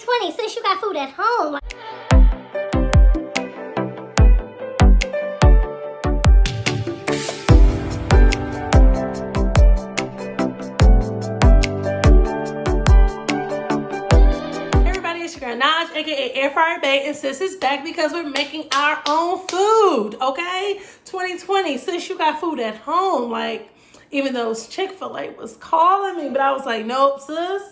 2020, since you got food at home. Nijah, aka Air Fryer Bae, and sis is back because we're making our own food, okay? 2020, since you got food at home, like, even though Chick-fil-A was calling me, but I was like, nope, sis,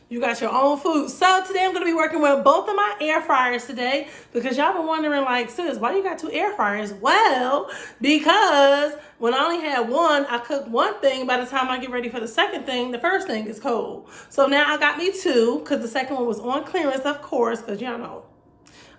you got your own food. So today I'm going to be working with both of my air fryers today because y'all been wondering, like, sis, why you got 2 air fryers? Well, because when I only had one, I cooked one thing. By the time I get ready for the second thing, the first thing is cold. So now I got me 2 because the second one was on clearance, of course, because y'all know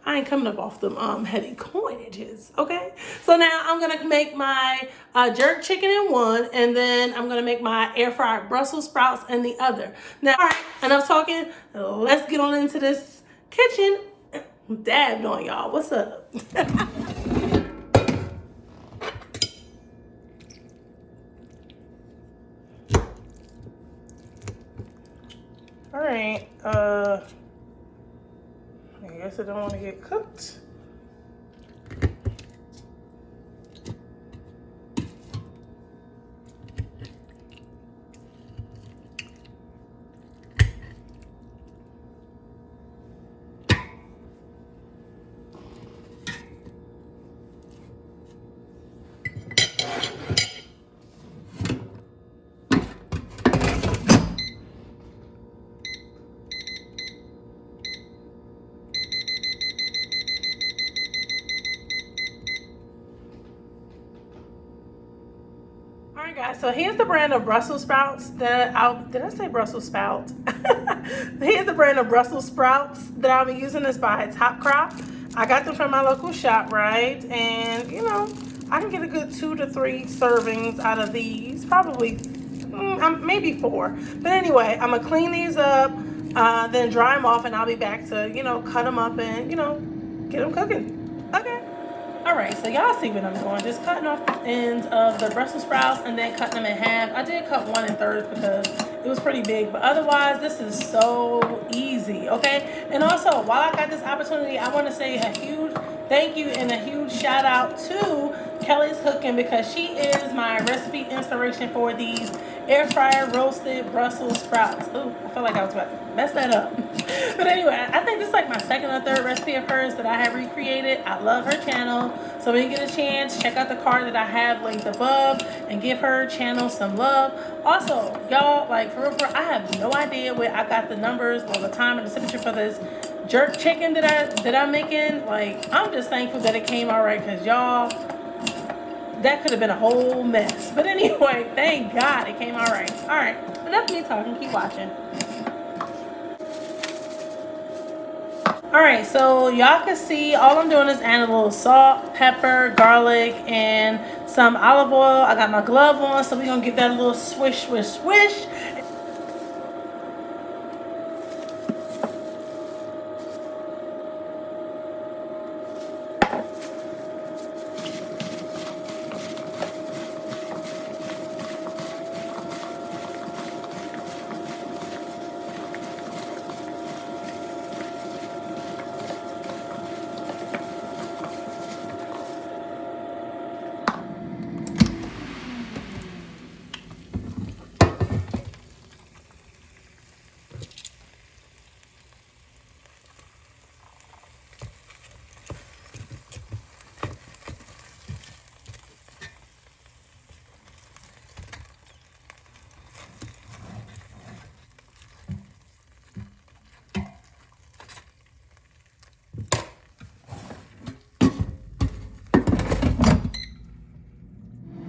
I ain't coming up off them heavy coinages, okay? So now I'm gonna make my jerk chicken in one, and then I'm gonna make my air fried Brussels sprouts in the other. Now, all right, enough talking. Let's get on into this kitchen. Dabbed on y'all. What's up? All right. I guess I don't want to get cooked. Alright guys, so here's the brand of Brussels sprouts that did I say Brussels sprout? Here's the brand of Brussels sprouts that I'll be using. This by Top Crop. I got them from my local shop, right? And you know, I can get a good 2 to 3 servings out of these, probably maybe 4. But anyway, I'm gonna clean these up, then dry them off, and I'll be back to, you know, cut them up and, you know, get them cooking. Okay. Alright, so y'all see what I'm doing. Just cutting off the ends of the Brussels sprouts and then cutting them in half. I did cut one in thirds because it was pretty big. But otherwise, this is so easy, okay? And also, while I got this opportunity, I want to say a huge thank you and a huge shout out to Kelly's Cooking because she is my recipe inspiration for these air fryer roasted Brussels sprouts. Ooh, I feel like I was about to mess that up. But anyway, I think this is like my second or third recipe of hers that I have recreated. I love her channel. So when you get a chance, check out the card that I have linked above and give her channel some love. Also, y'all, like for real, I have no idea where I got the numbers or the time and the temperature for this jerk chicken that I'm making. Like, I'm just thankful that it came out right because y'all, that could have been a whole mess. But anyway, thank God it came out right. All right, enough of me talking. Keep watching. All right, so y'all can see all I'm doing is adding a little salt, pepper, garlic, and some olive oil. I got my glove on, so we're gonna give that a little swish, swish, swish.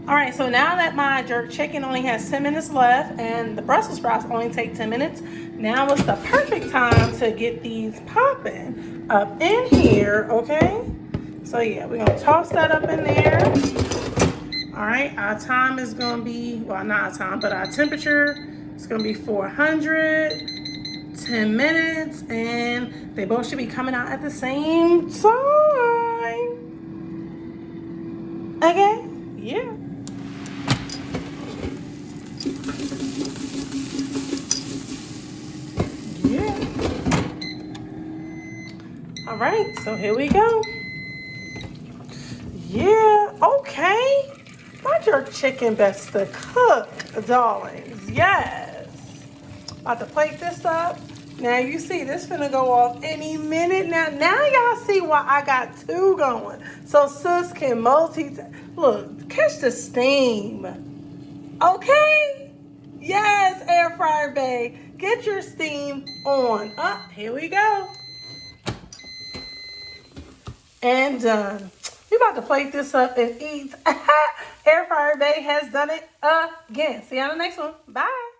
All right, so now that my jerk chicken only has 10 minutes left and the Brussels sprouts only take 10 minutes, now is the perfect time to get these popping up in here, okay? So yeah, we're gonna toss that up in there. All right, our time is gonna be, well, not our time, but our temperature is gonna be 400, 10 minutes, and they both should be coming out at the same time. Okay, yeah. All right, so here we go. Yeah, okay. Not your chicken best to cook, darlings. Yes. About to plate this up. Now you see this finna go off any minute. Now y'all see why I got two going. So sis can multitask. Look, catch the steam. Okay? Yes, air fryer bae. Get your steam on. Up, here we go. And done. We about to plate this up and eat. Air fryer bae has done it again. See you on the next one. Bye.